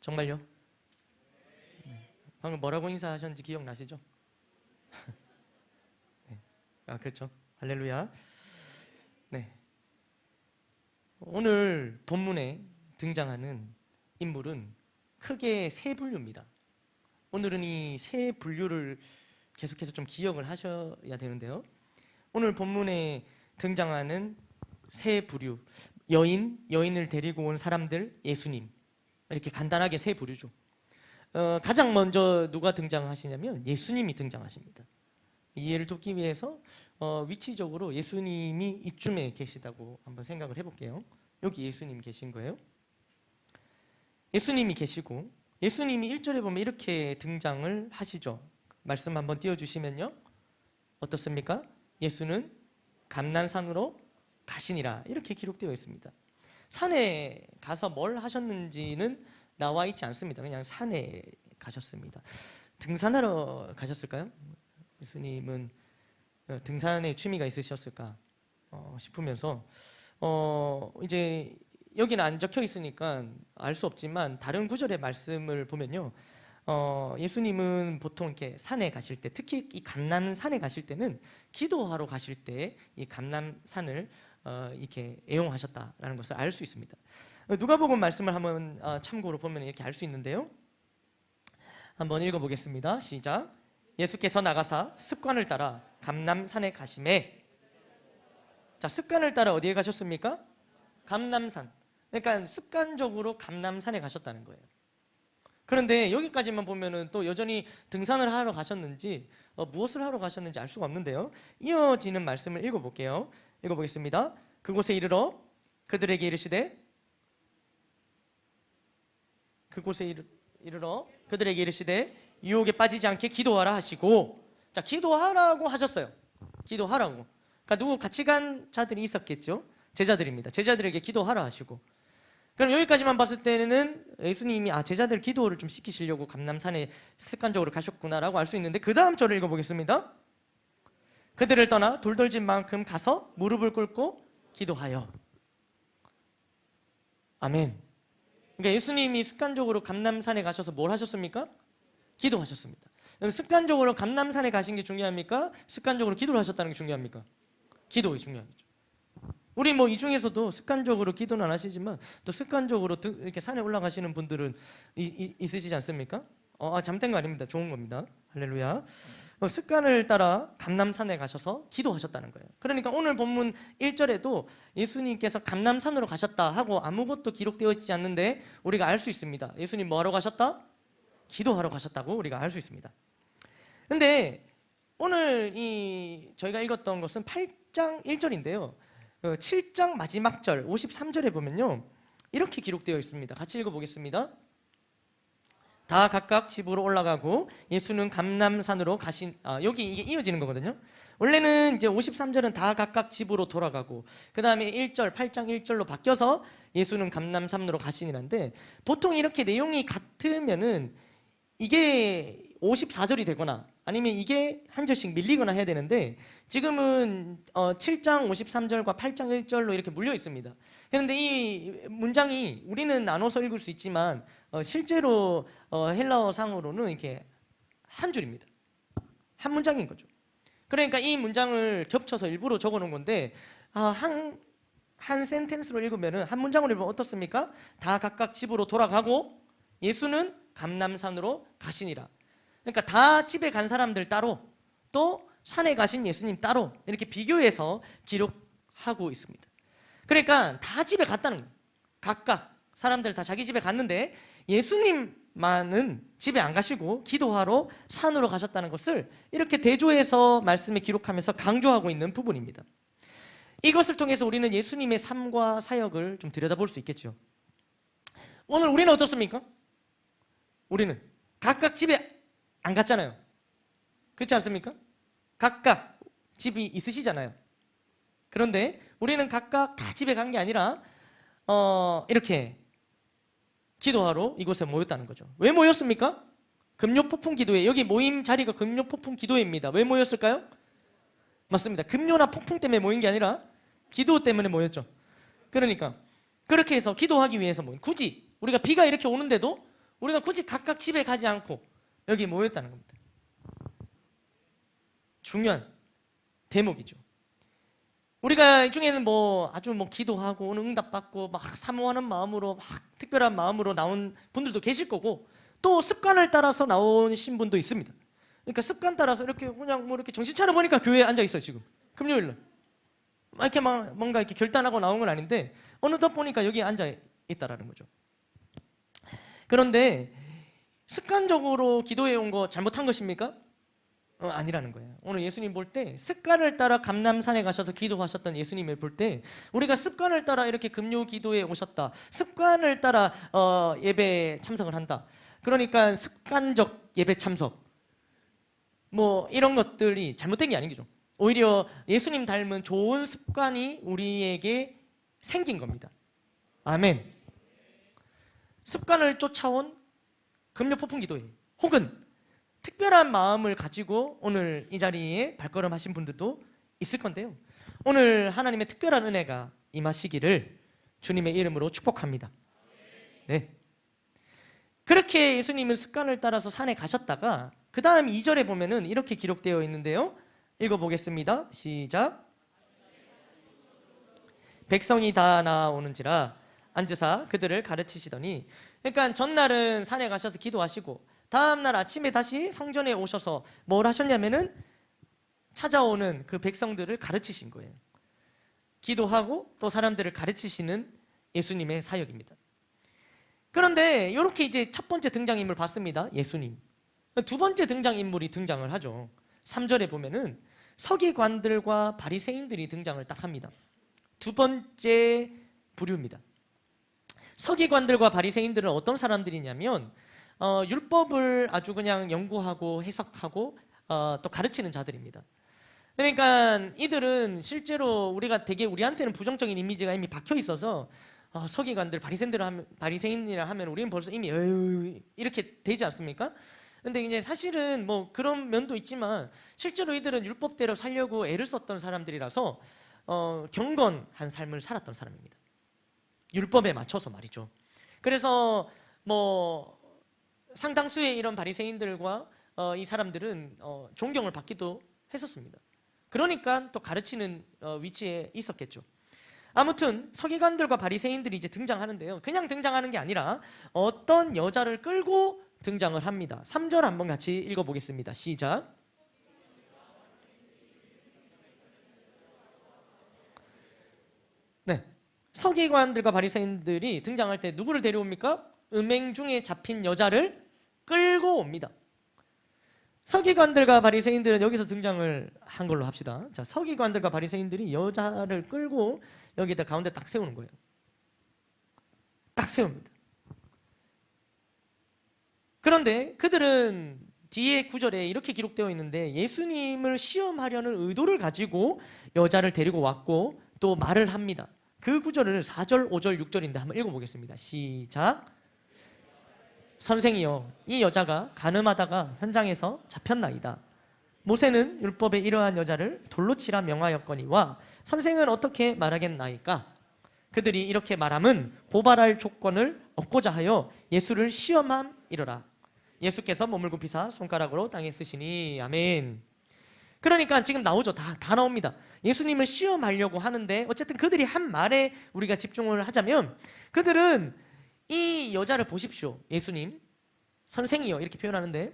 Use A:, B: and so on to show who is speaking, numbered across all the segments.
A: 정말요? 방금 뭐라고 인사하셨는지 기억나시죠? 네. 아, 그렇죠. 할렐루야. 네. 오늘 본문에 등장하는 인물은 크게 세 분류입니다. 오늘은 이 세 분류를 계속해서 좀 기억을 하셔야 되는데요. 오늘 본문에 등장하는 세 부류, 여인을 데리고 온 사람들, 예수님, 이렇게 간단하게 세 부류죠. 가장 먼저 누가 등장하시냐면 예수님이 등장하십니다. 이해를 돕기 위해서 위치적으로 예수님이 이쯤에 계시다고 한번 생각을 해볼게요. 여기 예수님 계신 거예요. 예수님이 계시고 예수님이 1절에 보면 이렇게 등장을 하시죠. 말씀 한번 띄워주시면요. 어떻습니까? 예수는 감난산으로 가시니라, 이렇게 기록되어 있습니다. 산에 가서 뭘 하셨는지는 나와 있지 않습니다. 그냥 산에 가셨습니다. 등산하러 가셨을까요? 예수님은 등산에 취미가 있으셨을까 싶으면서 이제 여기는 안 적혀 있으니까 알 수 없지만 다른 구절의 말씀을 보면요, 예수님은 보통 이렇게 산에 가실 때, 특히 이 감람산에 가실 때는 기도하러 가실 때 이 감람산을 이렇게 애용하셨다라는 것을 알 수 있습니다. 누가복음 말씀을 한번 참고로 보면 이렇게 알 수 있는데요. 한번 읽어보겠습니다. 시작. 예수께서 나가사 습관을 따라 감람산에 가시매. 자, 습관을 따라 어디에 가셨습니까? 감람산. 그러니까 습관적으로 감람산에 가셨다는 거예요. 그런데 여기까지만 보면은 또 여전히 등산을 하러 가셨는지 무엇을 하러 가셨는지 알 수가 없는데요. 이어지는 말씀을 읽어볼게요. 읽어보겠습니다. 그곳에 이르러 그들에게 이르시되, 유혹에 빠지지 않게 기도하라 하시고. 자, 기도하라고 하셨어요. 기도하라고. 그러니까 누구 같이 간 자들이 있었겠죠. 제자들입니다. 제자들에게 기도하라 하시고. 그럼 여기까지만 봤을 때는 예수님이 제자들 기도를 좀 시키시려고 감람산에 습관적으로 가셨구나라고 알 수 있는데, 그 다음 절을 읽어보겠습니다. 그들을 떠나 돌돌집 만큼 가서 무릎을 꿇고 기도하여. 아멘. 그러니까 예수님이 습관적으로 감람산에 가셔서 뭘 하셨습니까? 기도하셨습니다. 그럼 습관적으로 감람산에 가신 게 중요합니까? 습관적으로 기도를 하셨다는 게 중요합니까? 기도가 중요하죠. 우리 이 중에서도 습관적으로 기도는 안 하시지만 또 습관적으로 이렇게 산에 올라가시는 분들은 있으시지 않습니까? 잘못된 거 아닙니다. 좋은 겁니다. 할렐루야. 습관을 따라 감람산에 가셔서 기도하셨다는 거예요. 그러니까 오늘 본문 1절에도 예수님께서 감람산으로 가셨다 하고 아무것도 기록되어 있지 않는데 우리가 알 수 있습니다. 예수님 뭐 하러 가셨다? 기도하러 가셨다고 우리가 알 수 있습니다. 근데 오늘 저희가 읽었던 것은 8장 1절인데요. 7장 마지막 절 53절에 보면요, 이렇게 기록되어 있습니다. 같이 읽어보겠습니다. 다 각각 집으로 올라가고 예수는 감람산으로 가신. 여기 이게 이어지는 거거든요. 원래는 이제 53절은 다 각각 집으로 돌아가고, 그 다음에 1절 8장 1절로 바뀌어서 예수는 감람산으로 가시니란데, 보통 이렇게 내용이 같으면은 이게 54절이 되거나 아니면 이게 한 절씩 밀리거나 해야 되는데, 지금은 7장 53절과 8장 1절로 이렇게 물려 있습니다. 그런데 이 문장이 우리는 나눠서 읽을 수 있지만 실제로 헬라어상으로는 이렇게 한 줄입니다. 한 문장인 거죠. 그러니까 이 문장을 겹쳐서 일부러 적어 놓은 건데, 한 센텐스로 읽으면은, 한 문장으로 읽으면 어떻습니까? 다 각각 집으로 돌아가고 예수는 감람산으로 가시니라. 그러니까 다 집에 간 사람들 따로, 또 산에 가신 예수님 따로, 이렇게 비교해서 기록하고 있습니다. 그러니까 다 집에 갔다는 거예요. 각각 사람들 다 자기 집에 갔는데 예수님만은 집에 안 가시고 기도하러 산으로 가셨다는 것을 이렇게 대조해서 말씀에 기록하면서 강조하고 있는 부분입니다. 이것을 통해서 우리는 예수님의 삶과 사역을 좀 들여다볼 수 있겠죠. 오늘 우리는 어떻습니까? 우리는 각각 집에 안 갔잖아요. 그렇지 않습니까? 각각 집이 있으시잖아요. 그런데 우리는 각각 다 집에 간 게 아니라 이렇게 기도하러 이곳에 모였다는 거죠. 왜 모였습니까? 금요폭풍 기도회. 여기 모임 자리가 금요폭풍 기도회입니다. 왜 모였을까요? 맞습니다. 금요나 폭풍 때문에 모인 게 아니라 기도 때문에 모였죠. 그러니까 그렇게 해서 기도하기 위해서 모인. 굳이 우리가 비가 이렇게 오는데도 우리가 굳이 각각 집에 가지 않고 여기 모였다는 겁니다. 중요한 대목이죠. 우리가 이 중에는 뭐 아주 뭐 기도하고 오늘 응답받고 막 사모하는 마음으로 막 특별한 마음으로 나온 분들도 계실 거고, 또 습관을 따라서 나오신 분도 있습니다. 그러니까 습관 따라서 이렇게 그냥 뭐 이렇게 정신 차려 보니까 교회에 앉아 있어요. 지금 금요일 날 이렇게 막 뭔가 이렇게 결단하고 나온 건 아닌데 어느덧 보니까 여기 앉아 있다라는 거죠. 그런데 습관적으로 기도해 온 거 잘못한 것입니까? 아니라는 거예요. 오늘 예수님 볼 때 습관을 따라 감람산에 가셔서 기도하셨던 예수님을 볼 때 우리가 습관을 따라 이렇게 금요 기도에 오셨다, 습관을 따라 예배에 참석을 한다, 그러니까 습관적 예배 참석 뭐 이런 것들이 잘못된 게 아니죠. 오히려 예수님 닮은 좋은 습관이 우리에게 생긴 겁니다. 아멘. 습관을 쫓아온 금요 폭풍 기도회예요. 혹은 특별한 마음을 가지고 오늘 이 자리에 발걸음하신 분들도 있을 건데요, 오늘 하나님의 특별한 은혜가 임하시기를 주님의 이름으로 축복합니다. 네. 그렇게 예수님은 습관을 따라서 산에 가셨다가 그 다음 2절에 보면은 이렇게 기록되어 있는데요, 읽어보겠습니다. 시작. 백성이 다 나아오는지라 앉으사 그들을 가르치시더니, 그러니까 전날은 산에 가셔서 기도하시고 다음날 아침에 다시 성전에 오셔서 뭘 하셨냐면은 찾아오는 그 백성들을 가르치신 거예요. 기도하고 또 사람들을 가르치시는 예수님의 사역입니다. 그런데 이렇게 이제 첫 번째 등장인물 봤습니다. 예수님. 두 번째 등장인물이 등장을 하죠. 3절에 보면은 서기관들과 바리새인들이 등장을 딱 합니다. 두 번째 부류입니다. 서기관들과 바리새인들은 어떤 사람들이냐면 율법을 아주 그냥 연구하고 해석하고 또 가르치는 자들입니다. 그러니까 이들은 실제로 우리가 되게 우리한테는 부정적인 이미지가 이미 박혀 있어서 서기관들, 바리새인이라 하면 우리는 벌써 이미 이렇게 되지 않습니까? 근데 이제 사실은 뭐 그런 면도 있지만 실제로 이들은 율법대로 살려고 애를 썼던 사람들이라서 경건한 삶을 살았던 사람입니다. 율법에 맞춰서 말이죠. 그래서 뭐 상당수의 이런 바리새인들과 이 사람들은 존경을 받기도 했었습니다. 그러니까 또 가르치는 위치에 있었겠죠. 아무튼 서기관들과 바리새인들이 이제 등장하는데요, 그냥 등장하는 게 아니라 어떤 여자를 끌고 등장을 합니다. 3절 한번 같이 읽어보겠습니다. 시작. 네, 서기관들과 바리새인들이 등장할 때 누구를 데려옵니까? 음행 중에 잡힌 여자를 끌고 옵니다. 서기관들과 바리새인들은 여기서 등장을 한 걸로 합시다. 자, 서기관들과 바리새인들이 여자를 끌고 여기다 가운데 딱 세우는 거예요. 딱 세웁니다. 그런데 그들은 뒤에 구절에 이렇게 기록되어 있는데 예수님을 시험하려는 의도를 가지고 여자를 데리고 왔고 또 말을 합니다. 그 구절을 4절, 5절, 6절인데 한번 읽어보겠습니다. 시작. 선생이여, 이 여자가 간음하다가 현장에서 잡혔나이다. 모세는 율법에 이러한 여자를 돌로 치라 명하였거니와 선생은 어떻게 말하겠나이까? 그들이 이렇게 말함은 고발할 조건을 얻고자 하여 예수를 시험함이로라. 예수께서 몸을 굽히사 손가락으로 땅에 쓰시니. 아멘. 그러니까 지금 나오죠. 다 나옵니다. 예수님을 시험하려고 하는데 어쨌든 그들이 한 말에 우리가 집중을 하자면 그들은 이 여자를 보십시오. 예수님, 선생이요 이렇게 표현하는데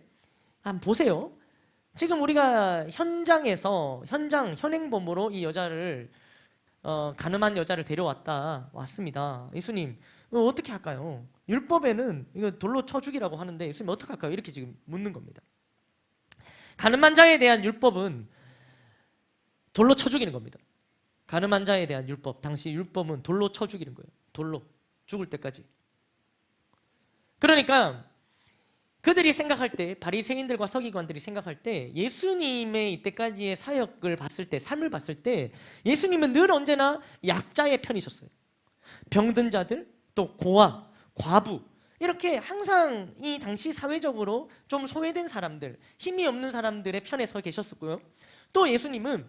A: 한번 보세요. 지금 우리가 현장에서 현행범으로 이 여자를 간음한 여자를 왔습니다. 예수님 어떻게 할까요? 율법에는 이거 돌로 쳐 죽이라고 하는데 예수님 어떻게 할까요? 이렇게 지금 묻는 겁니다. 간음한 자에 대한 율법은 돌로 쳐 죽이는 겁니다. 간음한 자에 대한 율법, 당시 율법은 돌로 쳐 죽이는 거예요. 돌로 죽을 때까지. 그러니까 그들이 생각할 때, 바리새인들과 서기관들이 생각할 때 예수님의 이때까지의 사역을 봤을 때, 삶을 봤을 때 예수님은 늘 언제나 약자의 편이셨어요. 병든 자들, 또 고아, 과부, 이렇게 항상 이 당시 사회적으로 좀 소외된 사람들, 힘이 없는 사람들의 편에 서 계셨었고요. 또 예수님은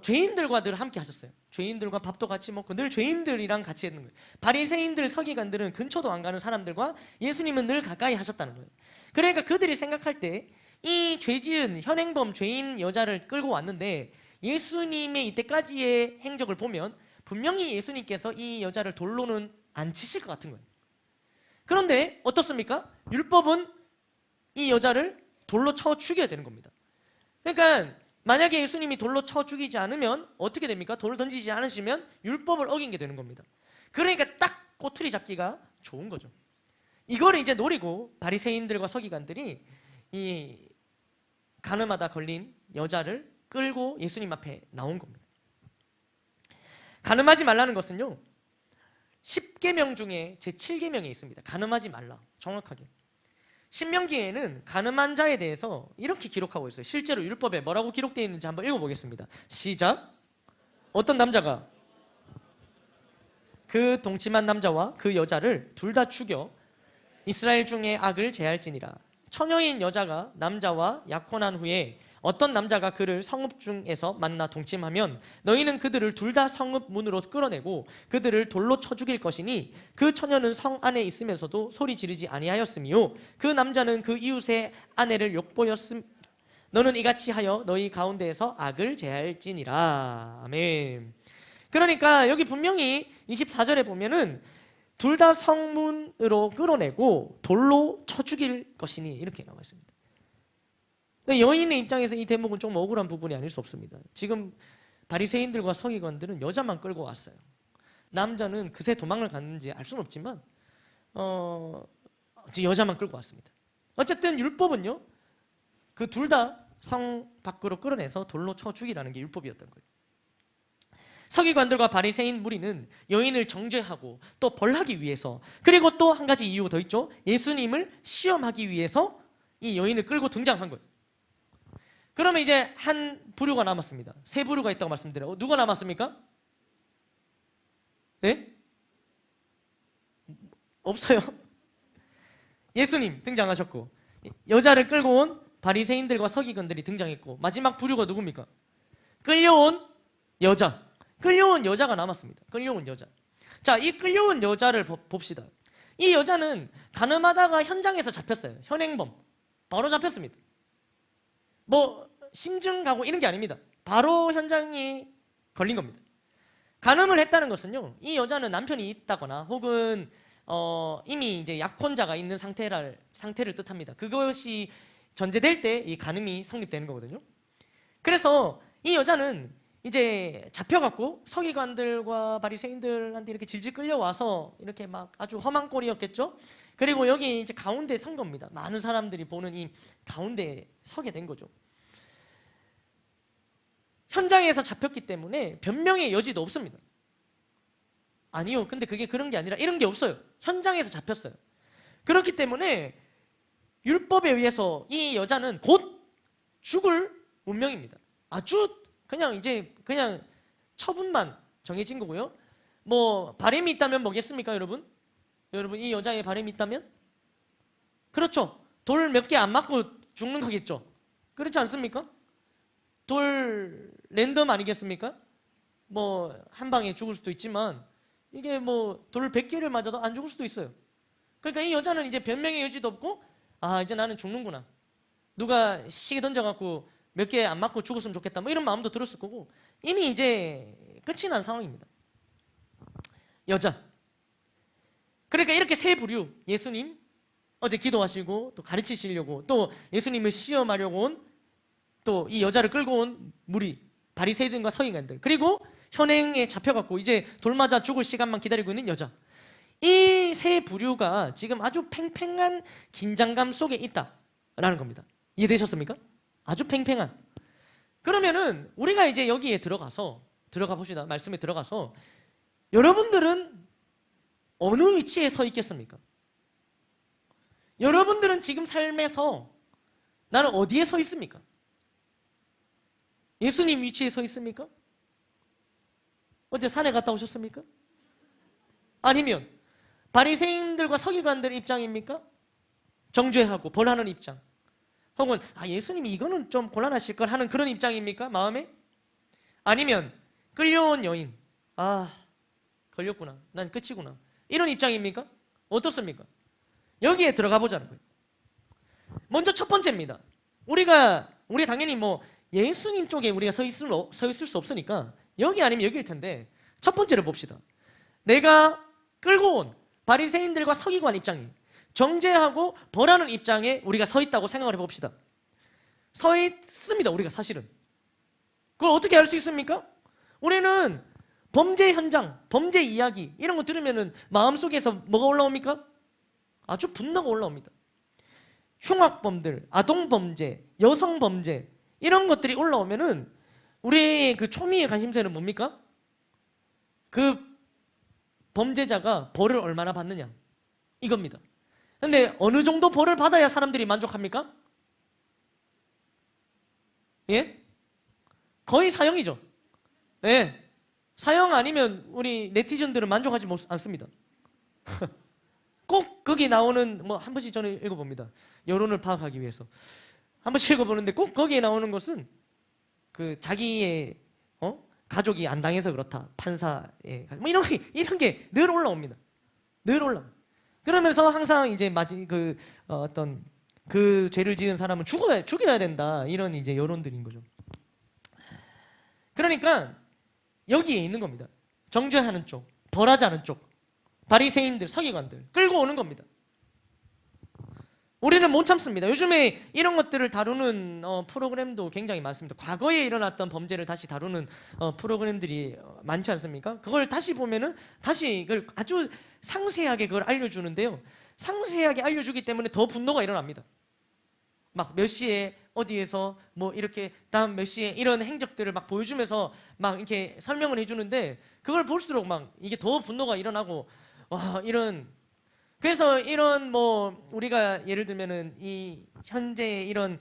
A: 죄인들과 늘 함께 하셨어요. 죄인들과 밥도 같이 먹고 늘 죄인들이랑 같이 있는 거예요. 바리새인들, 서기관들은 근처도 안 가는 사람들과 예수님은 늘 가까이 하셨다는 거예요. 그러니까 그들이 생각할 때 이 죄지은 현행범 죄인 여자를 끌고 왔는데 예수님의 이때까지의 행적을 보면 분명히 예수님께서 이 여자를 돌로는 안 치실 것 같은 거예요. 그런데 어떻습니까? 율법은 이 여자를 돌로 쳐 죽여야 되는 겁니다. 그러니까 만약에 예수님이 돌로 쳐 죽이지 않으면 어떻게 됩니까? 돌을 던지지 않으시면 율법을 어긴 게 되는 겁니다. 그러니까 딱 꼬투리 잡기가 좋은 거죠. 이거를 이제 노리고 바리새인들과 서기관들이 이 가늠하다 걸린 여자를 끌고 예수님 앞에 나온 겁니다. 가늠하지 말라는 것은요 10계명 중에 제 7계명에 있습니다. 가늠하지 말라. 정확하게 신명기에는 가늠한 자에 대해서 이렇게 기록하고 있어요. 실제로 율법에 뭐라고 기록되어 있는지 한번 읽어보겠습니다. 시작. 어떤 남자가 그 동침한 남자와 그 여자를 둘 다 죽여 이스라엘 중에 악을 제할지니라. 처녀인 여자가 남자와 약혼한 후에 어떤 남자가 그를 성읍 중에서 만나 동침하면 너희는 그들을 둘 다 성읍 문으로 끌어내고 그들을 돌로 쳐 죽일 것이니 그 처녀는 성 안에 있으면서도 소리 지르지 아니하였으며 그 남자는 그 이웃의 아내를 욕보였음. 너는 이같이 하여 너희 가운데에서 악을 제할지니라. 아멘. 그러니까 여기 분명히 24절에 보면은 둘 다 성문으로 끌어내고 돌로 쳐 죽일 것이니 이렇게 나와 있습니다. 여인의 입장에서 이 대목은 좀 억울한 부분이 아닐 수 없습니다. 지금 바리새인들과 서기관들은 여자만 끌고 왔어요. 남자는 그새 도망을 갔는지 알 수는 없지만 여자만 끌고 왔습니다. 어쨌든 율법은요 그 둘 다 성 밖으로 끌어내서 돌로 쳐 죽이라는 게 율법이었던 거예요. 서기관들과 바리새인 무리는 여인을 정죄하고 또 벌하기 위해서, 그리고 또 한 가지 이유 더 있죠. 예수님을 시험하기 위해서 이 여인을 끌고 등장한 거예요. 그러면 이제 한 부류가 남았습니다. 세 부류가 있다고 말씀드려요. 누가 남았습니까? 네? 없어요. 예수님 등장하셨고 여자를 끌고 온 바리새인들과 서기관들이 등장했고 마지막 부류가 누굽니까? 끌려온 여자. 끌려온 여자가 남았습니다. 끌려온 여자. 자, 이 끌려온 여자를 봅시다. 이 여자는 가늠하다가 현장에서 잡혔어요. 현행범. 바로 잡혔습니다. 뭐 심증 가고 이런 게 아닙니다. 바로 현장에 걸린 겁니다. 간음을 했다는 것은요, 이 여자는 남편이 있다거나 혹은 이미 이제 약혼자가 있는 상태를 뜻합니다. 그것이 전제될 때 이 간음이 성립되는 거거든요. 그래서 이 여자는 이제 잡혀갖고 서기관들과 바리새인들한테 이렇게 질질 끌려와서 이렇게 막 아주 험한 꼴이었겠죠. 그리고 여기 이제 가운데 선 겁니다. 많은 사람들이 보는 이 가운데에 서게 된 거죠. 현장에서 잡혔기 때문에 변명의 여지도 없습니다. 아니요, 근데 그게 그런 게 아니라 이런 게 없어요. 현장에서 잡혔어요. 그렇기 때문에 율법에 의해서 이 여자는 곧 죽을 운명입니다. 아주 그냥 처분만 정해진 거고요. 뭐 바람이 있다면 뭐겠습니까, 여러분? 여러분, 이 여자의 바람이 있다면? 그렇죠. 돌 몇 개 안 맞고 죽는 거겠죠. 그렇지 않습니까? 돌 랜덤 아니겠습니까? 뭐 한 방에 죽을 수도 있지만 이게 뭐 돌 100개를 맞아도 안 죽을 수도 있어요. 그러니까 이 여자는 이제 변명의 여지도 없고, 아, 이제 나는 죽는구나. 누가 시계 던져갖고 몇 개 안 맞고 죽었으면 좋겠다, 뭐 이런 마음도 들었을 거고, 이미 이제 끝이 난 상황입니다. 여자. 그러니까 이렇게 세 부류, 예수님 어제 기도하시고 또 가르치시려고 또 예수님을 시험하려고 온 또 이 여자를 끌고 온 무리, 바리새인들과 서기관들, 그리고 현행에 잡혀갖고 이제 돌 맞아 죽을 시간만 기다리고 있는 여자, 이 세 부류가 지금 아주 팽팽한 긴장감 속에 있다라는 겁니다. 이해되셨습니까? 아주 팽팽한. 그러면은 우리가 이제 여기에 들어가 봅시다. 말씀에 들어가서 여러분들은 어느 위치에 서 있겠습니까? 여러분들은 지금 삶에서 나는 어디에 서 있습니까? 예수님 위치에 서 있습니까? 어제 산에 갔다 오셨습니까? 아니면 바리새인들과 서기관들 입장입니까? 정죄하고 벌하는 입장. 혹은 예수님이 이거는 좀 곤란하실 걸 하는 그런 입장입니까? 마음에? 아니면 끌려온 여인, 아, 걸렸구나. 난 끝이구나. 이런 입장입니까? 어떻습니까? 여기에 들어가 보자는 거예요. 먼저 첫 번째입니다. 우리 당연히 뭐 예수님 쪽에 우리가 서 있을 수 없으니까 여기 아니면 여기일 텐데 첫 번째를 봅시다. 내가 끌고 온 바리새인들과 서기관 입장이 정죄하고 벌하는 입장에 우리가 서 있다고 생각을 해봅시다. 서 있습니다. 우리가 사실은. 그걸 어떻게 알 수 있습니까? 우리는 범죄 현장, 범죄 이야기 이런 거 들으면은 마음속에서 뭐가 올라옵니까? 아주 분노가 올라옵니다. 흉악범들, 아동범죄, 여성범죄 이런 것들이 올라오면은 우리의 그 초미의 관심사는 뭡니까? 그 범죄자가 벌을 얼마나 받느냐 이겁니다. 근데 어느 정도 벌을 받아야 사람들이 만족합니까? 예? 거의 사형이죠. 예. 사형 아니면 우리 네티즌들은 만족하지 않습니다. 꼭 거기 나오는 뭐 한 번씩 저는 읽어봅니다. 여론을 파악하기 위해서 한 번씩 읽어보는데 꼭 거기에 나오는 것은 그 자기의 가족이 안 당해서 그렇다 판사에 뭐 이런 게 늘 올라옵니다. 늘 올라. 그러면서 항상 이제 어떤 그 죄를 지은 사람은 죽여야 된다 이런 이제 여론들인 거죠. 그러니까 여기에 있는 겁니다. 정죄하는 쪽, 벌하지 않은 쪽, 바리새인들, 서기관들 끌고 오는 겁니다. 우리는 못 참습니다. 요즘에 이런 것들을 다루는 프로그램도 굉장히 많습니다. 과거에 일어났던 범죄를 다시 다루는 프로그램들이 많지 않습니까? 그걸 다시 보면은 다시 그걸 아주 상세하게 그걸 알려주는데요. 상세하게 알려주기 때문에 더 분노가 일어납니다. 막 몇 시에 어디에서 뭐 이렇게 다음 몇 시에 이런 행적들을 막 보여주면서 막 이렇게 설명을 해주는데 그걸 볼수록 막 이게 더 분노가 일어나고 그래서 이런 뭐 우리가 예를 들면은 이 현재 이런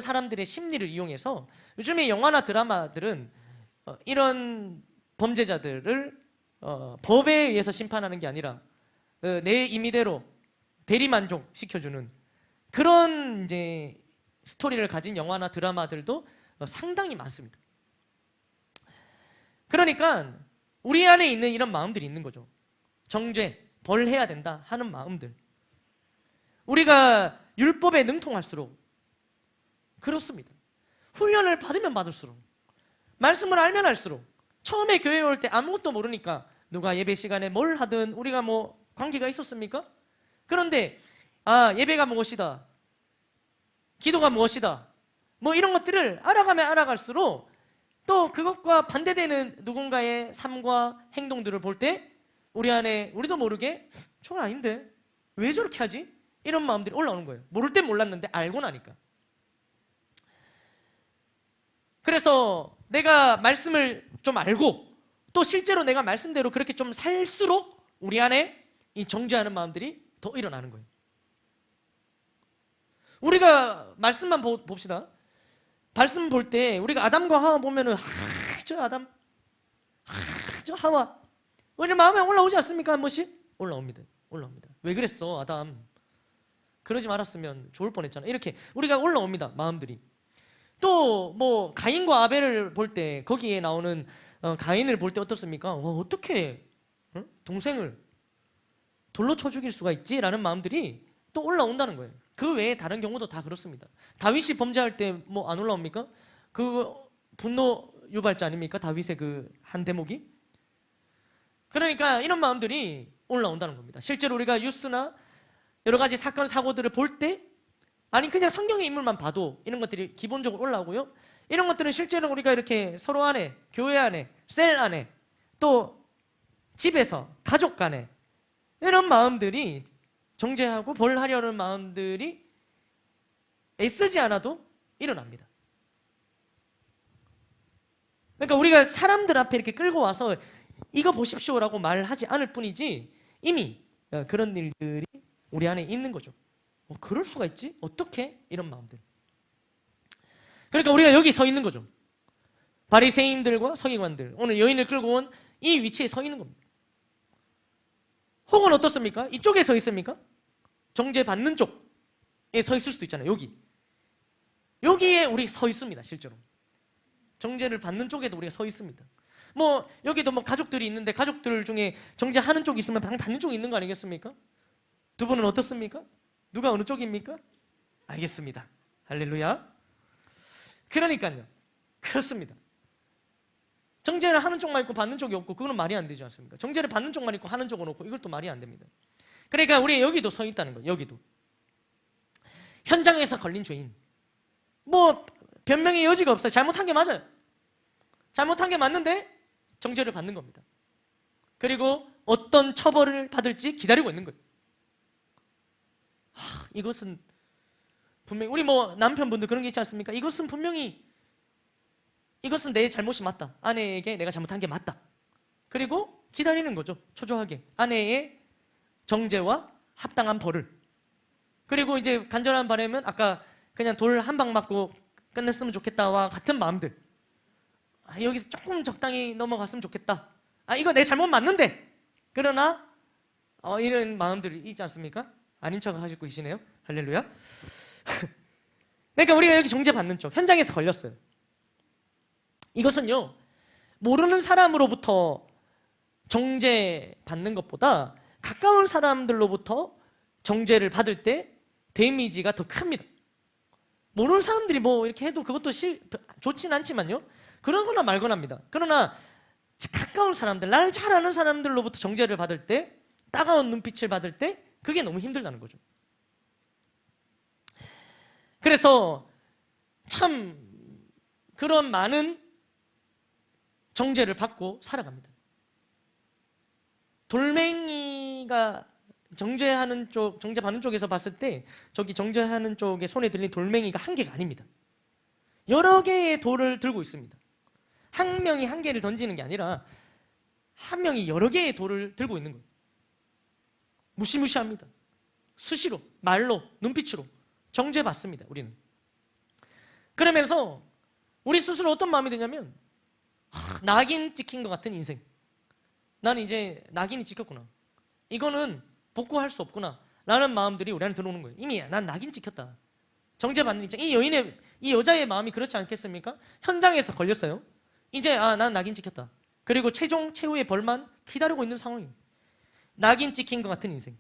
A: 사람들의 심리를 이용해서 요즘에 영화나 드라마들은 이런 범죄자들을 법에 의해서 심판하는 게 아니라 내 임의대로 대리만족 시켜주는 그런 이제 스토리를 가진 영화나 드라마들도 상당히 많습니다. 그러니까 우리 안에 있는 이런 마음들이 있는 거죠. 정죄, 벌해야 된다 하는 마음들. 우리가 율법에 능통할수록 그렇습니다. 훈련을 받으면 받을수록 말씀을 알면 알수록 처음에 교회에 올 때 아무것도 모르니까 누가 예배 시간에 뭘 하든 우리가 뭐 관계가 있었습니까? 그런데 예배가 무엇이다, 기도가 무엇이다, 뭐 이런 것들을 알아가면 알아갈수록 또 그것과 반대되는 누군가의 삶과 행동들을 볼 때 우리 안에 우리도 모르게 저건 아닌데 왜 저렇게 하지? 이런 마음들이 올라오는 거예요. 모를 땐 몰랐는데 알고 나니까. 그래서 내가 말씀을 좀 알고 또 실제로 내가 말씀대로 그렇게 좀 살수록 우리 안에 이 정죄하는 마음들이 더 일어나는 거예요. 우리가 말씀만 봅시다. 말씀 볼 때 우리가 아담과 하와 보면은 저 아담, 저 하와 우리 마음에 올라오지 않습니까? 한 번씩? 올라옵니다. 왜 그랬어 아담? 그러지 말았으면 좋을 뻔했잖아. 이렇게 우리가 올라옵니다. 마음들이. 또 뭐 가인과 아벨을 볼 때 거기에 나오는 가인을 볼 때 어떻습니까? 어떻게 동생을 돌로 쳐 죽일 수가 있지? 라는 마음들이 또 올라온다는 거예요. 그 외에 다른 경우도 다 그렇습니다. 다윗이 범죄할 때 뭐 안 올라옵니까? 그 분노 유발자 아닙니까? 다윗의 그 한 대목이. 그러니까 이런 마음들이 올라온다는 겁니다. 실제로 우리가 뉴스나 여러 가지 사건 사고들을 볼 때 아니 그냥 성경의 인물만 봐도 이런 것들이 기본적으로 올라오고요. 이런 것들은 실제로 우리가 이렇게 서로 안에, 교회 안에, 셀 안에, 또 집에서, 가족 간에 이런 마음들이 정죄하고 벌하려는 마음들이 애쓰지 않아도 일어납니다. 그러니까 우리가 사람들 앞에 이렇게 끌고 와서 이거 보십시오라고 말하지 않을 뿐이지 이미 그런 일들이 우리 안에 있는 거죠. 그럴 수가 있지? 어떻게? 이런 마음들. 그러니까 우리가 여기 서 있는 거죠. 바리새인들과 서기관들, 오늘 여인을 끌고 온 이 위치에 서 있는 겁니다. 혹은 어떻습니까? 이쪽에 서 있습니까? 정죄 받는 쪽에 서 있을 수도 있잖아요. 여기에 우리 서 있습니다. 실제로 정죄를 받는 쪽에도 우리가 서 있습니다. 뭐 여기도 뭐 가족들이 있는데 가족들 중에 정죄하는 쪽이 있으면 받는 쪽이 있는 거 아니겠습니까? 두 분은 어떻습니까? 누가 어느 쪽입니까? 알겠습니다. 할렐루야. 그러니까요. 그렇습니다. 정죄를 하는 쪽만 있고 받는 쪽이 없고 그거는 말이 안 되지 않습니까? 정죄를 받는 쪽만 있고 하는 쪽은 없고 이것도 말이 안 됩니다. 그러니까 우리 여기도 서 있다는 거예요. 여기도. 현장에서 걸린 죄인. 뭐 변명의 여지가 없어요. 잘못한 게 맞아요. 잘못한 게 맞는데 정죄를 받는 겁니다. 그리고 어떤 처벌을 받을지 기다리고 있는 거예요. 이것은 분명히 우리 뭐 남편분들 그런 게 있지 않습니까? 이것은 분명히 이것은 내 잘못이 맞다. 아내에게 내가 잘못한 게 맞다. 그리고 기다리는 거죠. 초조하게. 아내의 정죄와 합당한 벌을. 그리고 이제 간절한 바람은 아까 그냥 돌 한 방 맞고 끝냈으면 좋겠다와 같은 마음들. 여기서 조금 적당히 넘어갔으면 좋겠다. 이거 내 잘못 맞는데. 그러나 이런 마음들이 있지 않습니까? 아닌 척 하시고 계시네요. 할렐루야. 그러니까 우리가 여기 정죄 받는 쪽 현장에서 걸렸어요. 이것은요 모르는 사람으로부터 정죄 받는 것보다 가까운 사람들로부터 정죄를 받을 때 데미지가 더 큽니다. 모르는 사람들이 뭐 이렇게 해도 그것도 좋진 않지만요. 그러거나 말거나입니다. 그러나 가까운 사람들, 나를 잘 아는 사람들로부터 정죄를 받을 때, 따가운 눈빛을 받을 때 그게 너무 힘들다는 거죠. 그래서 참 그런 많은 정죄를 받고 살아갑니다. 돌멩이가 정죄하는 쪽, 정죄받는 쪽에서 봤을 때 저기 정죄하는 쪽에 손에 들린 돌멩이가 한 개가 아닙니다. 여러 개의 돌을 들고 있습니다. 한 명이 한 개를 던지는 게 아니라 한 명이 여러 개의 돌을 들고 있는 거예요. 무시무시합니다. 수시로, 말로, 눈빛으로 정죄받습니다. 우리는. 그러면서 우리 스스로 어떤 마음이 드냐면 낙인 찍힌 것 같은 인생. 나는 이제 낙인이 찍혔구나. 이거는 복구할 수 없구나 라는 마음들이 우리 안에 들어오는 거예요. 이미 난 낙인 찍혔다. 정죄받는 입장. 이 여자의 마음이 그렇지 않겠습니까? 현장에서 걸렸어요. 이제 난 낙인 찍혔다. 그리고 최후의 벌만 기다리고 있는 상황이에요. 낙인 찍힌 것 같은 인생.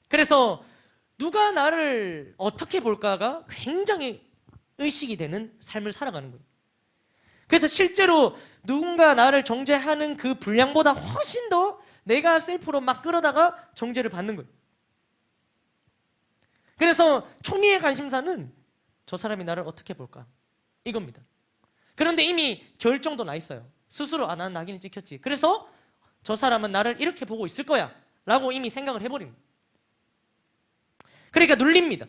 A: 그래서 누가 나를 어떻게 볼까가 굉장히 의식이 되는 삶을 살아가는 거예요. 그래서 실제로 누군가 나를 정죄하는 그 분량보다 훨씬 더 내가 셀프로 막 끌어다가 정죄를 받는 거예요. 그래서 초미의 관심사는 저 사람이 나를 어떻게 볼까? 이겁니다. 그런데 이미 결정도 나 있어요. 스스로 난 낙인이 찍혔지. 그래서 저 사람은 나를 이렇게 보고 있을 거야 라고 이미 생각을 해버립니다. 그러니까 눌립니다.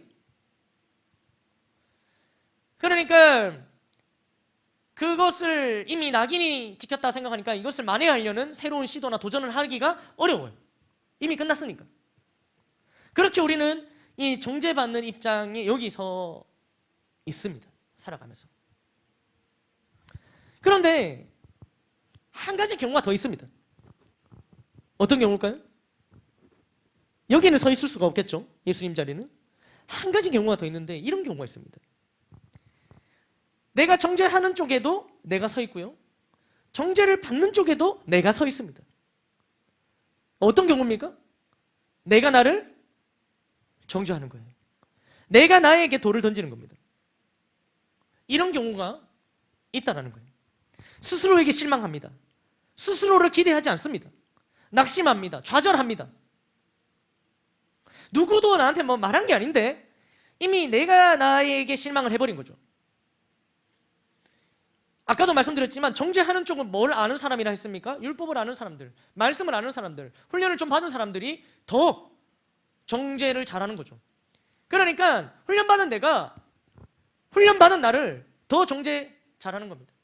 A: 그러니까 그것을 이미 낙인이 찍혔다 생각하니까 이것을 만회하려는 새로운 시도나 도전을 하기가 어려워요. 이미 끝났으니까. 그렇게 우리는 이 정죄받는 입장에 여기 서 있습니다. 살아가면서. 그런데 한 가지 경우가 더 있습니다. 어떤 경우일까요? 여기는 서 있을 수가 없겠죠. 예수님 자리는. 한 가지 경우가 더 있는데 이런 경우가 있습니다. 내가 정죄하는 쪽에도 내가 서 있고요. 정죄를 받는 쪽에도 내가 서 있습니다. 어떤 경우입니까? 내가 나를 정죄하는 거예요. 내가 나에게 돌을 던지는 겁니다. 이런 경우가 있다는 거예요. 스스로에게 실망합니다. 스스로를 기대하지 않습니다. 낙심합니다. 좌절합니다. 누구도 나한테 뭐 말한 게 아닌데 이미 내가 나에게 실망을 해버린 거죠. 아까도 말씀드렸지만 정죄하는 쪽은 뭘 아는 사람이라 했습니까? 율법을 아는 사람들, 말씀을 아는 사람들, 훈련을 좀 받은 사람들이 더 정죄를 잘하는 거죠. 그러니까 훈련받은 나를 더 정죄 잘하는 겁니다.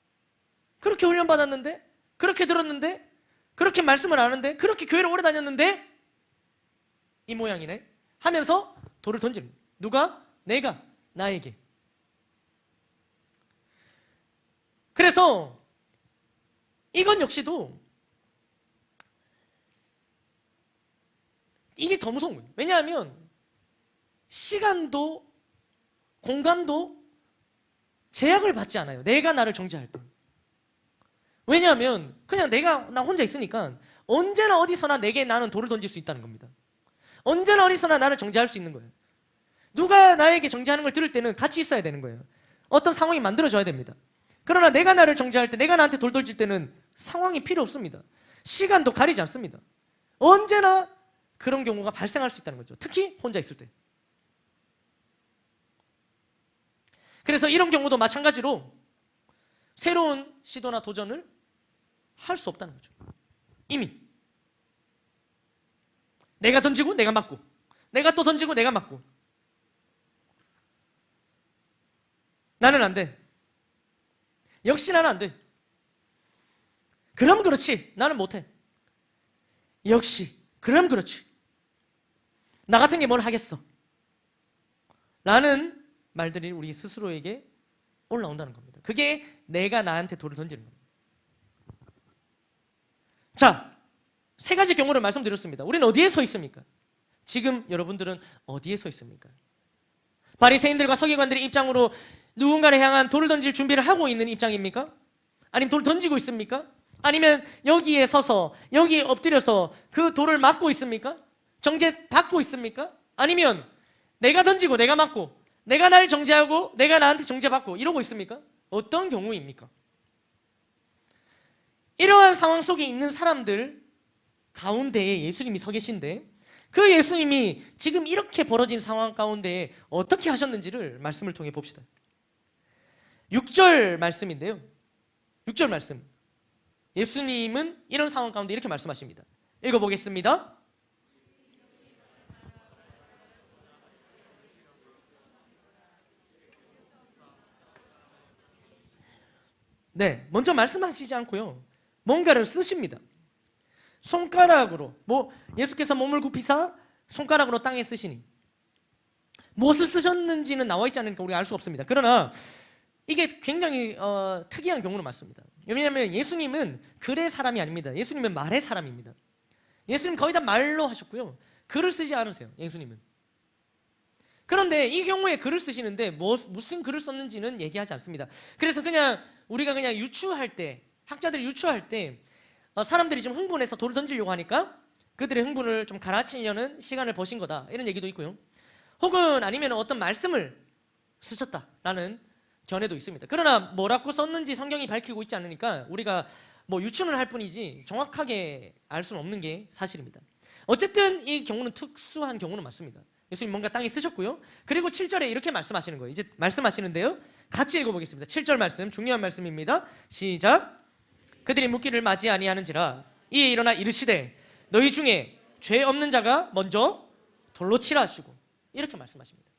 A: 그렇게 훈련받았는데, 그렇게 들었는데, 그렇게 말씀을 아는데, 그렇게 교회를 오래 다녔는데 이 모양이네 하면서 돌을 던지는 거예요. 누가? 내가 나에게. 그래서 이건 역시도 이게 더 무서운 거예요. 왜냐하면 시간도 공간도 제약을 받지 않아요. 내가 나를 정죄할 때. 왜냐하면 그냥 나 혼자 있으니까 언제나 어디서나 내게 나는 돌을 던질 수 있다는 겁니다. 언제나 어디서나 나를 정죄할 수 있는 거예요. 누가 나에게 정죄하는 걸 들을 때는 같이 있어야 되는 거예요. 어떤 상황이 만들어져야 됩니다. 그러나 내가 나를 정죄할 때, 내가 나한테 돌 던질 때는 상황이 필요 없습니다. 시간도 가리지 않습니다. 언제나 그런 경우가 발생할 수 있다는 거죠. 특히 혼자 있을 때. 그래서 이런 경우도 마찬가지로 새로운 시도나 도전을 할 수 없다는 거죠. 이미 내가 던지고 내가 맞고, 내가 또 던지고 내가 맞고. 나는 안 돼. 역시 나는 안 돼. 그럼 그렇지. 나는 못해. 역시 그럼 그렇지. 나 같은 게 뭘 하겠어. 라는 말들이 우리 스스로에게 올라온다는 겁니다. 그게 내가 나한테 돌을 던지는 겁니다. 자, 세 가지 경우를 말씀드렸습니다. 우리는 어디에 서 있습니까? 지금 여러분들은 어디에 서 있습니까? 바리새인들과 서기관들의 입장으로 누군가를 향한 돌을 던질 준비를 하고 있는 입장입니까? 아니면 돌을 던지고 있습니까? 아니면 여기에 서서 여기에 엎드려서 그 돌을 맞고 있습니까? 정죄 받고 있습니까? 아니면 내가 던지고 내가 맞고, 내가 날 정죄하고 내가 나한테 정죄받고 이러고 있습니까? 어떤 경우입니까? 이러한 상황 속에 있는 사람들 가운데에 예수님이 서 계신데, 그 예수님이 지금 이렇게 벌어진 상황 가운데 어떻게 하셨는지를 말씀을 통해 봅시다. 6절 말씀인데요. 6절 말씀. 예수님은 이런 상황 가운데 이렇게 말씀하십니다. 읽어보겠습니다. 네, 먼저 말씀하시지 않고요, 뭔가를 쓰십니다. 손가락으로, 예수께서 몸을 굽히사 손가락으로 땅에 쓰시니, 무엇을 쓰셨는지는 나와 있지 않으니까 우리가 알 수 없습니다. 그러나 이게 굉장히 특이한 경우는 맞습니다. 왜냐하면 예수님은 글의 사람이 아닙니다. 예수님은 말의 사람입니다. 예수님 거의 다 말로 하셨고요, 글을 쓰지 않으세요. 예수님은. 그런데 이 경우에 글을 쓰시는데 무슨 글을 썼는지는 얘기하지 않습니다. 그래서 우리가 그냥 유추할 때, 학자들이 유추할 때 사람들이 좀 흥분해서 돌을 던지려고 하니까 그들의 흥분을 좀 가라앉히려는 시간을 버신 거다, 이런 얘기도 있고요. 혹은 아니면 어떤 말씀을 쓰셨다라는 견해도 있습니다. 그러나 뭐라고 썼는지 성경이 밝히고 있지 않으니까 우리가 유추는 할 뿐이지 정확하게 알 수는 없는 게 사실입니다. 어쨌든 이 경우는 특수한 경우는 맞습니다. 예수님 뭔가 땅에 쓰셨고요. 그리고 7절에 이렇게 말씀하시는 거예요. 이제 말씀하시는데요, 같이 읽어보겠습니다. 7절 말씀, 중요한 말씀입니다. 시작. 그들이 묻기를 맞이 아니하는지라 이에 일어나 이르시되 너희 중에 죄 없는 자가 먼저 돌로 치라 하시고, 이렇게 말씀하십니다.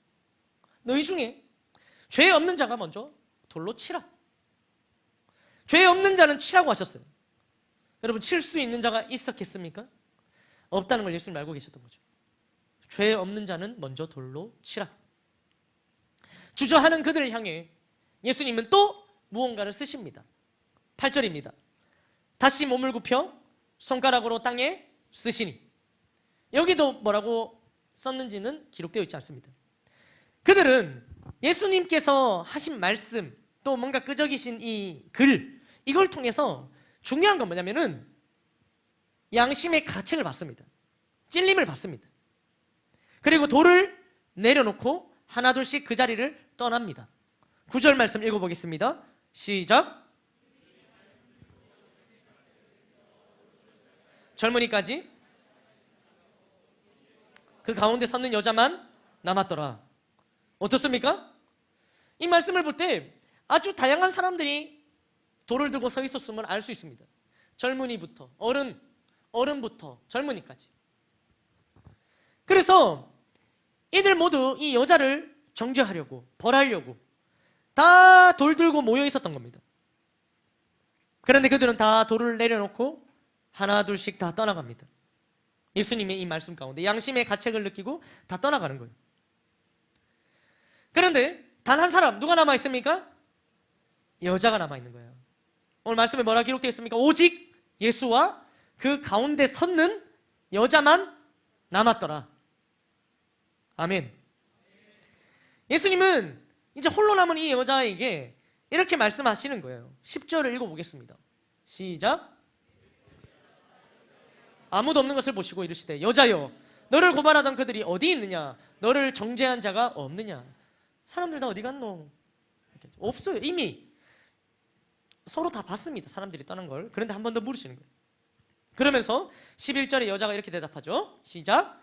A: 너희 중에 죄 없는 자가 먼저 돌로 치라. 죄 없는 자는 치라고 하셨어요. 여러분, 칠 수 있는 자가 있었겠습니까? 없다는 걸 예수님 알고 계셨던 거죠. 죄 없는 자는 먼저 돌로 치라. 주저하는 그들을 향해 예수님은 또 무언가를 쓰십니다. 8절입니다. 다시 몸을 굽혀 손가락으로 땅에 쓰시니, 여기도 뭐라고 썼는지는 기록되어 있지 않습니다. 그들은 예수님께서 하신 말씀, 또 뭔가 끄적이신 이 글, 이걸 통해서 중요한 건 뭐냐면은 양심의 가책을 받습니다. 찔림을 받습니다. 그리고 돌을 내려놓고 하나둘씩 그 자리를 떠납니다. 9절 말씀 읽어보겠습니다. 시작. 젊은이까지 그 가운데 섰는 여자만 남았더라. 어떻습니까? 이 말씀을 볼 때 아주 다양한 사람들이 돌을 들고 서 있었음을 알 수 있습니다. 젊은이부터 어른부터 젊은이까지. 그래서 이들 모두 이 여자를 정죄하려고, 벌하려고 다 돌 들고 모여 있었던 겁니다. 그런데 그들은 다 돌을 내려놓고 하나 둘씩 다 떠나갑니다. 예수님의 이 말씀 가운데 양심의 가책을 느끼고 다 떠나가는 거예요. 그런데 단 한 사람, 누가 남아 있습니까? 여자가 남아 있는 거예요. 오늘 말씀에 뭐라 기록되어 있습니까? 오직 예수와 그 가운데 섰는 여자만 남았더라. 아멘. 예수님은 이제 홀로 남은 이 여자에게 이렇게 말씀하시는 거예요. 10절을 읽어보겠습니다. 시작. 아무도 없는 것을 보시고 이르시되 여자여 너를 고발하던 그들이 어디 있느냐? 너를 정죄한 자가 없느냐? 사람들 다 어디 갔노? 없어요. 이미 서로 다 봤습니다. 사람들이 떠난 걸. 그런데 한 번 더 물으시는 거예요. 그러면서 11절에 여자가 이렇게 대답하죠. 시작.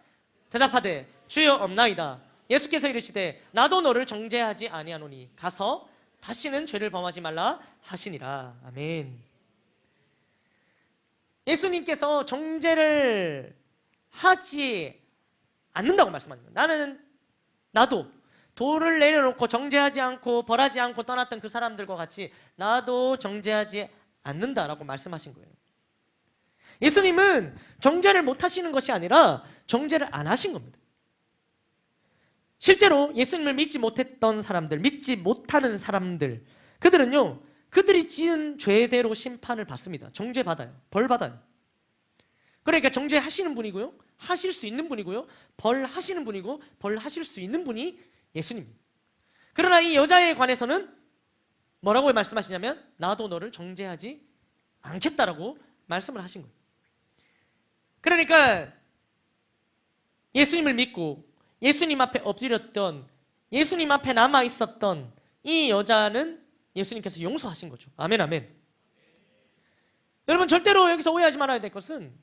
A: 대답하되 주여 없나이다. 예수께서 이르시되 나도 너를 정죄하지 아니하노니 가서 다시는 죄를 범하지 말라 하시니라. 아멘. 예수님께서 정죄를 하지 않는다고 말씀하는 거예요. 나도 돌을 내려놓고 정죄하지 않고 벌하지 않고 떠났던 그 사람들과 같이 나도 정죄하지 않는다라고 말씀하신 거예요. 예수님은 정죄를 못 하시는 것이 아니라 정죄를 안 하신 겁니다. 실제로 예수님을 믿지 못했던 사람들, 믿지 못하는 사람들, 그들은요, 그들이 지은 죄대로 심판을 받습니다. 정죄받아요. 벌받아요. 그러니까 정죄하시는 분이고요, 하실 수 있는 분이고요, 벌하시는 분이고 벌하실 수 있는 분이 예수님입니다. 그러나 이 여자에 관해서는 뭐라고 말씀하시냐면 나도 너를 정죄하지 않겠다라고 말씀을 하신 거예요. 그러니까 예수님을 믿고 예수님 앞에 엎드렸던, 예수님 앞에 남아 있었던 이 여자는 예수님께서 용서하신 거죠. 아멘, 아멘. 여러분 절대로 여기서 오해하지 말아야 될 것은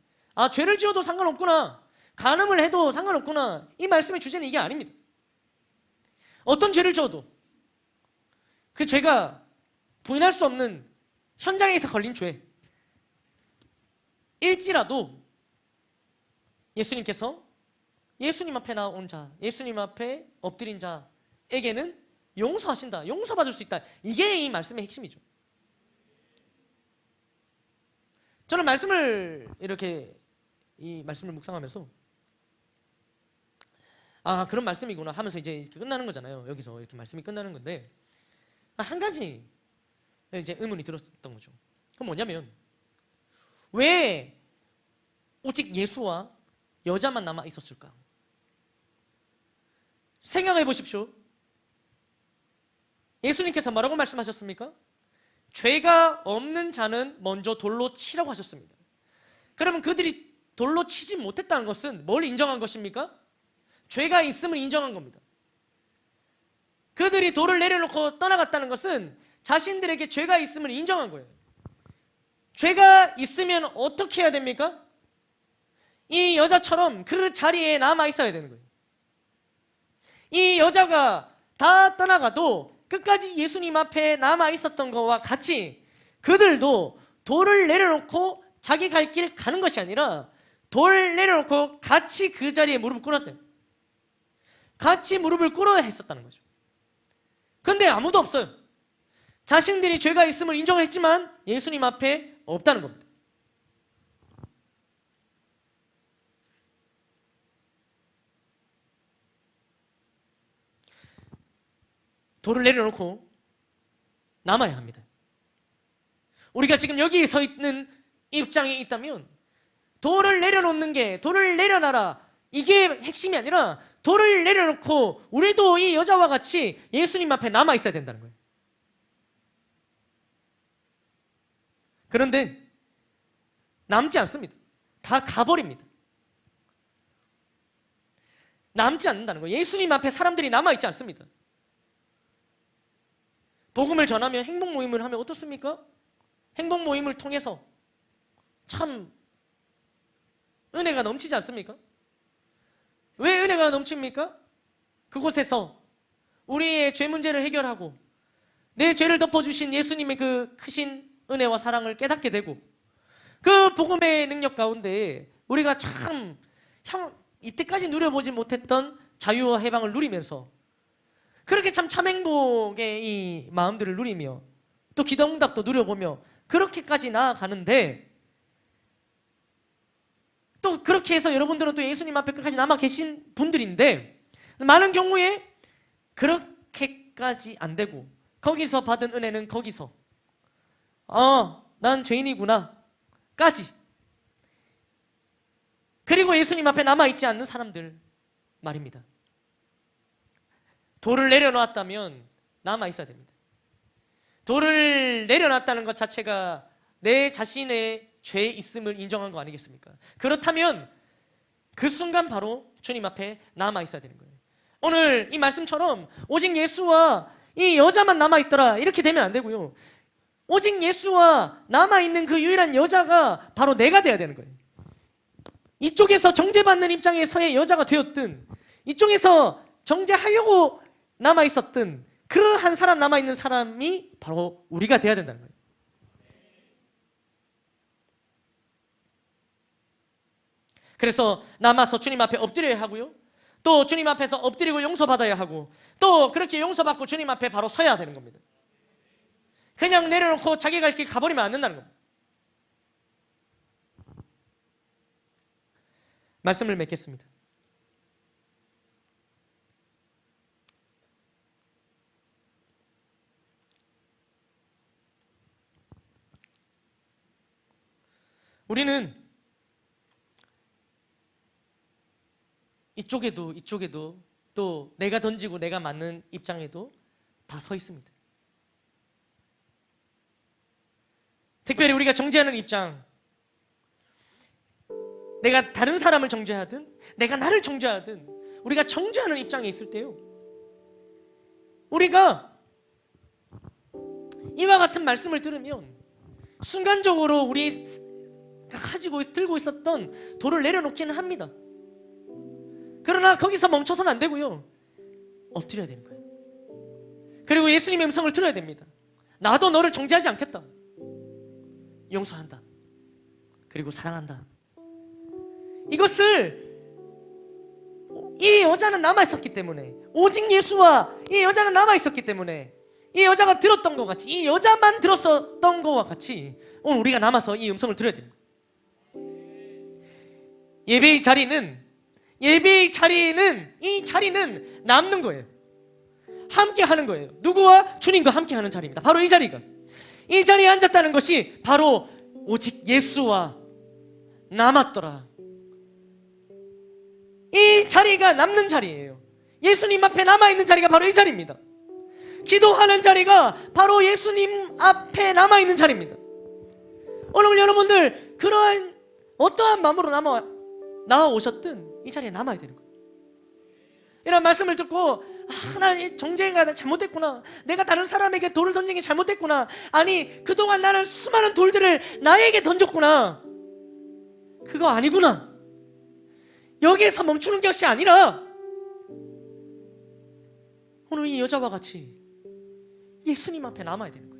A: 죄를 지어도 상관없구나, 간음을 해도 상관없구나, 이 말씀의 주제는 이게 아닙니다. 어떤 죄를 지어도 그 죄가 부인할 수 없는 현장에서 걸린 죄일지라도 예수님께서 예수님 앞에 나온 자, 예수님 앞에 엎드린 자에게는 용서하신다, 용서받을 수 있다. 이게 이 말씀의 핵심이죠. 저는 이 말씀을 묵상하면서 그런 말씀이구나 하면서 이제 이렇게 끝나는 거잖아요. 여기서 이렇게 말씀이 끝나는 건데 한 가지 이제 의문이 들었던 거죠. 그럼 뭐냐면 왜 오직 예수와 여자만 남아 있었을까? 생각해 보십시오. 예수님께서 뭐라고 말씀하셨습니까? 죄가 없는 자는 먼저 돌로 치라고 하셨습니다. 그러면 그들이 돌로 치지 못했다는 것은 뭘 인정한 것입니까? 죄가 있음을 인정한 겁니다. 그들이 돌을 내려놓고 떠나갔다는 것은 자신들에게 죄가 있음을 인정한 거예요. 죄가 있으면 어떻게 해야 됩니까? 이 여자처럼 그 자리에 남아 있어야 되는 거예요. 이 여자가 다 떠나가도 끝까지 예수님 앞에 남아 있었던 것과 같이 그들도 돌을 내려놓고 자기 갈 길 가는 것이 아니라 돌 내려놓고 같이 그 자리에 무릎을 꿇었대요. 같이 무릎을 꿇어야 했었다는 거죠. 근데 아무도 없어요. 자신들이 죄가 있음을 인정을 했지만 예수님 앞에 없다는 겁니다. 돌을 내려놓고 남아야 합니다. 우리가 지금 여기 서 있는 입장이 있다면 돌을 내려놓는 게, 돌을 내려놔라, 이게 핵심이 아니라 돌을 내려놓고 우리도 이 여자와 같이 예수님 앞에 남아 있어야 된다는 거예요. 그런데 남지 않습니다. 다 가버립니다. 남지 않는다는 거예요. 예수님 앞에 사람들이 남아있지 않습니다. 복음을 전하면, 행복 모임을 하면 어떻습니까? 행복 모임을 통해서 참 은혜가 넘치지 않습니까? 왜 은혜가 넘칩니까? 그곳에서 우리의 죄 문제를 해결하고 내 죄를 덮어주신 예수님의 그 크신 은혜와 사랑을 깨닫게 되고 그 복음의 능력 가운데 우리가 참 이때까지 누려보지 못했던 자유와 해방을 누리면서 그렇게 참 행복의 이 마음들을 누리며 또 기도응답도 누려보며 그렇게까지 나아가는데 또 그렇게 해서 여러분들은 또 예수님 앞에 끝까지 남아 계신 분들인데 많은 경우에 그렇게까지 안 되고 거기서 받은 은혜는 거기서 난 죄인이구나 까지, 그리고 예수님 앞에 남아있지 않는 사람들 말입니다. 돌을 내려놨다면 남아있어야 됩니다. 돌을 내려놨다는 것 자체가 내 자신의 죄 있음을 인정한 거 아니겠습니까? 그렇다면 그 순간 바로 주님 앞에 남아 있어야 되는 거예요. 오늘 이 말씀처럼 오직 예수와 이 여자만 남아 있더라 이렇게 되면 안 되고요. 오직 예수와 남아 있는 그 유일한 여자가 바로 내가 돼야 되는 거예요. 이쪽에서 정죄받는 입장에서의 여자가 되었든 이쪽에서 정죄하려고 남아 있었든 그 한 사람 남아 있는 사람이 바로 우리가 돼야 된다는 거예요. 그래서 남아서 주님 앞에 엎드려야 하고요. 또 주님 앞에서 엎드리고 용서받아야 하고 또 그렇게 용서받고 주님 앞에 바로 서야 되는 겁니다. 그냥 내려놓고 자기 갈 길 가버리면 안 된다는 겁니다. 말씀을 맺겠습니다. 우리는 이쪽에도 또 내가 던지고 내가 맞는 입장에도 다 서 있습니다. 특별히 우리가 정죄하는 입장, 내가 다른 사람을 정죄하든 내가 나를 정죄하든 우리가 정죄하는 입장에 있을 때요, 우리가 이와 같은 말씀을 들으면 순간적으로 우리가 들고 있었던 돌을 내려놓기는 합니다. 그러나 거기서 멈춰서는 안 되고요, 엎드려야 되는 거예요. 그리고 예수님의 음성을 들어야 됩니다. 나도 너를 정죄하지 않겠다, 용서한다, 그리고 사랑한다. 이것을 이 여자는 남아있었기 때문에, 오직 예수와 이 여자는 남아있었기 때문에 이 여자가 들었던 것 같이, 이 여자만 들었었던 것과 같이 오늘 우리가 남아서 이 음성을 들어야 됩니다. 예배의 자리는 이 자리는 남는 거예요. 함께 하는 거예요. 누구와? 주님과 함께 하는 자리입니다. 바로 이 자리에 앉았다는 것이 바로 오직 예수와 남았더라, 이 자리가 남는 자리예요. 예수님 앞에 남아있는 자리가 바로 이 자리입니다. 기도하는 자리가 바로 예수님 앞에 남아있는 자리입니다. 오늘 여러분들 그러한 어떠한 마음으로 나와오셨든 이 자리에 남아야 되는 거예요. 이런 말씀을 듣고 나 정죄가 잘못됐구나, 내가 다른 사람에게 돌을 던진 게 잘못됐구나, 아니 그동안 나는 수많은 돌들을 나에게 던졌구나, 그거 아니구나, 여기에서 멈추는 것이 아니라 오늘 이 여자와 같이 예수님 앞에 남아야 되는 거예요.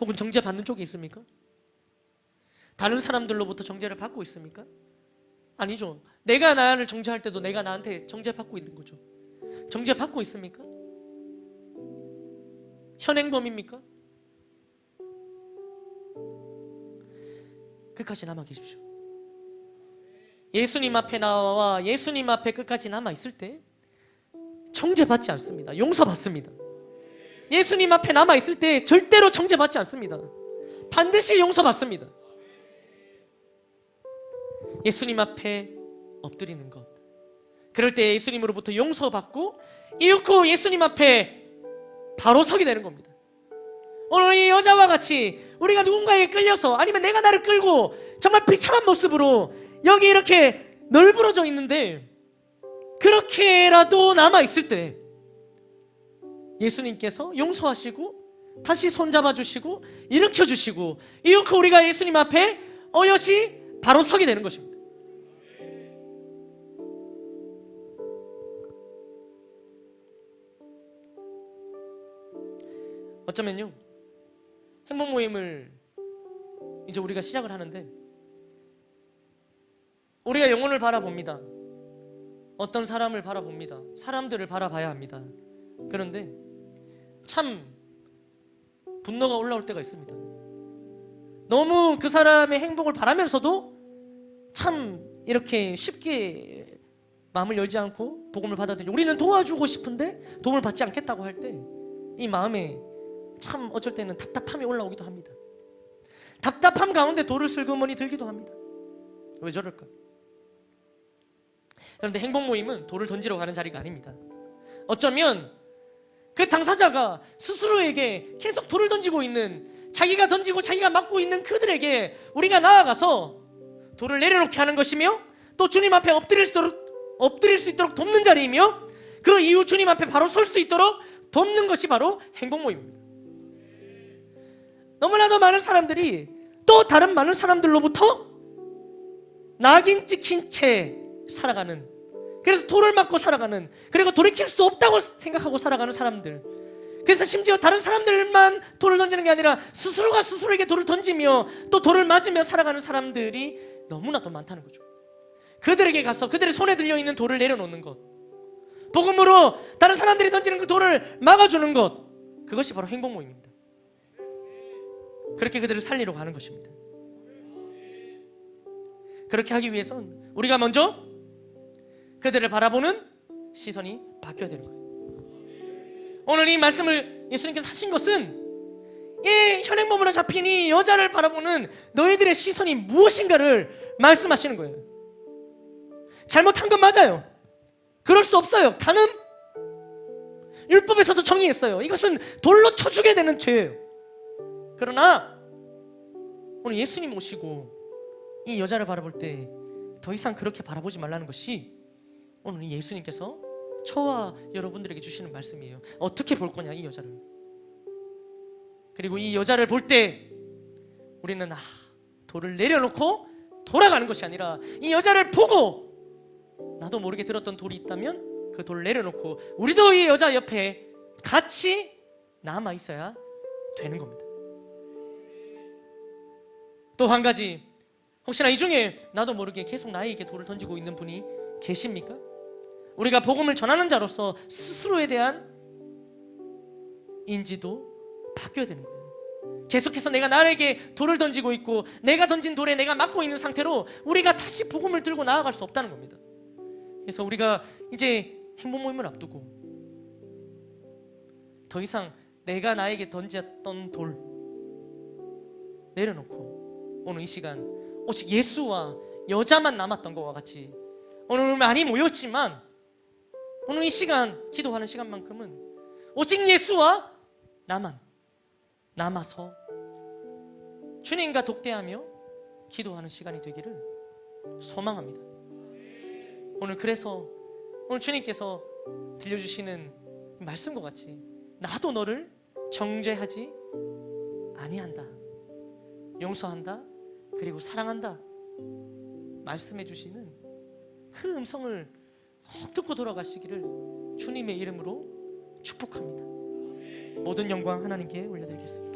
A: 혹은 정죄받는 쪽에 있습니까? 다른 사람들로부터 정죄를 받고 있습니까? 아니죠. 내가 나를 정죄할 때도 내가 나한테 정죄받고 있는 거죠. 정죄받고 있습니까? 현행범입니까? 끝까지 남아 계십시오. 예수님 앞에 나와 예수님 앞에 끝까지 남아 있을 때 정죄받지 않습니다. 용서받습니다. 예수님 앞에 남아 있을 때 절대로 정죄받지 않습니다. 반드시 용서받습니다. 예수님 앞에 엎드리는 것, 그럴 때 예수님으로부터 용서받고 이윽고 예수님 앞에 바로 서게 되는 겁니다. 오늘 이 여자와 같이 우리가 누군가에게 끌려서, 아니면 내가 나를 끌고 정말 비참한 모습으로 여기 이렇게 널브러져 있는데 그렇게라도 남아있을 때 예수님께서 용서하시고 다시 손잡아 주시고 일으켜 주시고 이윽고 우리가 예수님 앞에 어여시 바로 서게 되는 것입니다. 어쩌면요, 행복 모임을 이제 우리가 시작을 하는데 우리가 영혼을 바라봅니다. 어떤 사람을 바라봅니다. 사람들을 바라봐야 합니다. 그런데 참 분노가 올라올 때가 있습니다. 너무 그 사람의 행복을 바라면서도 참 이렇게 쉽게 마음을 열지 않고 복음을 받아들이고, 우리는 도와주고 싶은데 도움을 받지 않겠다고 할 때 이 마음에 참 어쩔 때는 답답함이 올라오기도 합니다. 답답함 가운데 돌을 슬그머니 들기도 합니다. 왜 저럴까? 그런데 행복 모임은 돌을 던지러 가는 자리가 아닙니다. 어쩌면 그 당사자가 스스로에게 계속 돌을 던지고 있는, 자기가 던지고 자기가 맞고 있는 그들에게 우리가 나아가서 돌을 내려놓게 하는 것이며, 또 주님 앞에 엎드릴 수 있도록 돕는 자리이며, 그 이후 주님 앞에 바로 설 수 있도록 돕는 것이 바로 행복 모임입니다. 너무나도 많은 사람들이 또 다른 많은 사람들로부터 낙인 찍힌 채 살아가는, 그래서 돌을 맞고 살아가는, 그리고 돌이킬 수 없다고 생각하고 살아가는 사람들, 그래서 심지어 다른 사람들만 돌을 던지는 게 아니라 스스로가 스스로에게 돌을 던지며 또 돌을 맞으며 살아가는 사람들이 너무나도 많다는 거죠. 그들에게 가서 그들의 손에 들려있는 돌을 내려놓는 것, 복음으로 다른 사람들이 던지는 그 돌을 막아주는 것, 그것이 바로 행복 모임입니다. 그렇게 그들을 살리러 가는 것입니다. 그렇게 하기 위해선 우리가 먼저 그들을 바라보는 시선이 바뀌어야 되는 거예요. 오늘 이 말씀을 예수님께서 하신 것은 이 현행범으로 잡힌 이 여자를 바라보는 너희들의 시선이 무엇인가를 말씀하시는 거예요. 잘못한 건 맞아요. 그럴 수 없어요. 간음, 율법에서도 정의했어요. 이것은 돌로 쳐 죽여야 되는 죄예요. 그러나 오늘 예수님 오시고 이 여자를 바라볼 때 더 이상 그렇게 바라보지 말라는 것이 오늘 예수님께서 저와 여러분들에게 주시는 말씀이에요. 어떻게 볼 거냐, 이 여자를. 그리고 이 여자를 볼 때 우리는 돌을 내려놓고 돌아가는 것이 아니라, 이 여자를 보고 나도 모르게 들었던 돌이 있다면 그 돌을 내려놓고 우리도 이 여자 옆에 같이 남아 있어야 되는 겁니다. 또 한 가지, 혹시나 이 중에 나도 모르게 계속 나에게 돌을 던지고 있는 분이 계십니까? 우리가 복음을 전하는 자로서 스스로에 대한 인지도 바뀌어야 되는 거예요. 계속해서 내가 나에게 돌을 던지고 있고 내가 던진 돌에 내가 맞고 있는 상태로 우리가 다시 복음을 들고 나아갈 수 없다는 겁니다. 그래서 우리가 이제 행복 모임을 앞두고 더 이상 내가 나에게 던졌던 돌 내려놓고 오늘 이 시간 오직 예수와 여자만 남았던 것과 같이, 오늘 많이 모였지만 오늘 이 시간, 기도하는 시간만큼은 오직 예수와 나만 남아서 주님과 독대하며 기도하는 시간이 되기를 소망합니다. 오늘 그래서 오늘 주님께서 들려주시는 말씀과 같이 나도 너를 정죄하지 아니한다, 용서한다, 그리고 사랑한다 말씀해 주시는 그 음성을 꼭 듣고 돌아가시기를 주님의 이름으로 축복합니다. 모든 영광 하나님께 올려드리겠습니다.